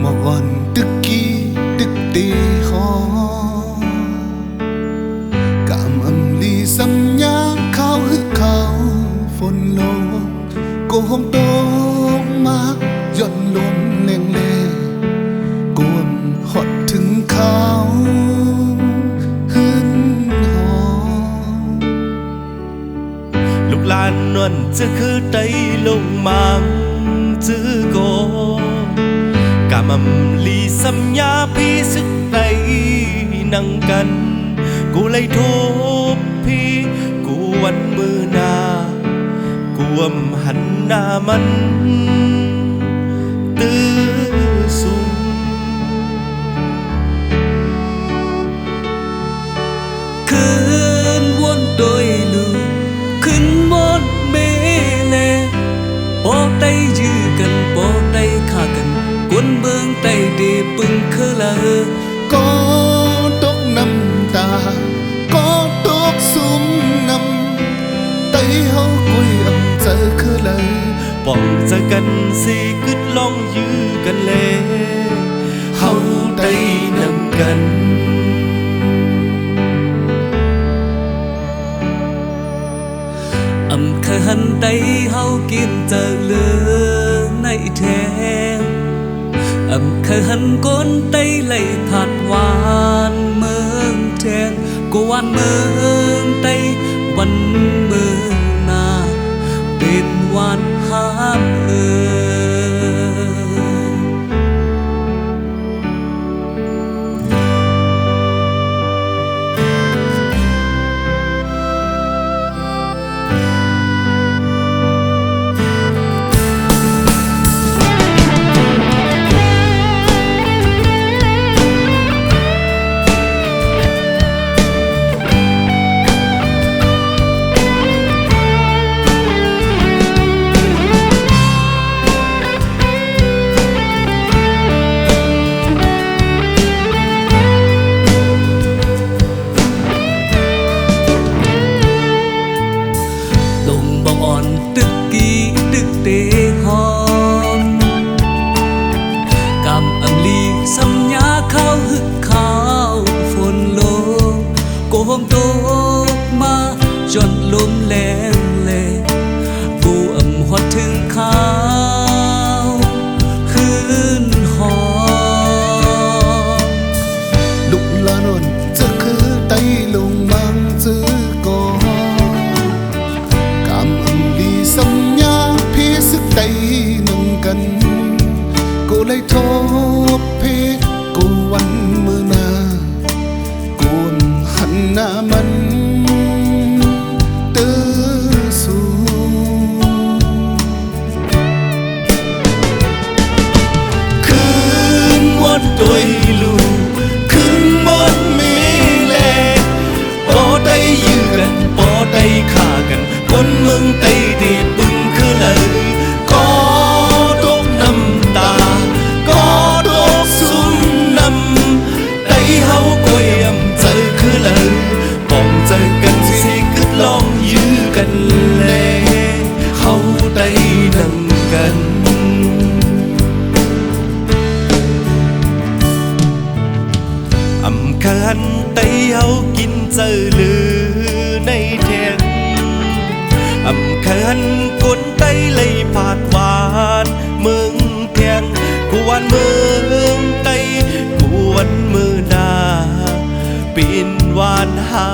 mà còn tức kỳ tức tì khó cảm âm ly xăm nhá khao hức khao phồn lô cô hôm tốt mát dọn lốm nèng lê cô âm họtถึงkhao hân hò lúc lan nuânจะคือไตลงมังจื้อโกกามำลีสัมญาพี่สึกไตนั่งกันกูเลยโทบพี่กูวันมือหน้ากูอมหันหน้ามันตื้อสูงคืนวนโดยลูกขึ้นหมดเมเลปอไตยื้อกันปอไตฆ่ากันกวนเบืองไตเดปึงคือละcó tốt năm ta có tốt sum năm tay hao cuối âm giờ khơi lời ป้องจะกันสิกึดลองยื้อกันเลเฮาได้นำกันอำเคยหันไตเฮากินเจอเลือในแทงอำเคยหันก้นไตไหลผัดหวานเมืองแทงกวนเมืองไตวันเมืองนาเป็นวันหามตึกกี้ตึกเตหอมกำอำลีสัญญาข้าวฮึกข้าวฝนลงโกหมตกมาจนลมแรงเลกูอำหอดถึงข้าวคืนหอม lúc la non giờ khơi tay lùng mang giữ có cảm âm ly xăm nhá phía sức tay nâng cần cô lấy thốt phía côวันมือหน้าcôหันหน้ามันตื้อสูคืนวันตัวลูกคืนวันมีแลปอได้ยื้อกันปอได้ฆ่ากันคนเมืองไตดีปึงคือเลยก็ตกน้ำตาก็ตกซุ่มน้ำไตเฮาก้อยอำเจอคือเลยป้องเจอกันสิกึดลองยื้อกันเลยเฮาได้นำกันอำคันไตเฮากินเจอลือในแทงอำคันคนไตเลยผาดหวานเมืองแทงกวนเมืองไตกวนมือหน้าปีนวานหา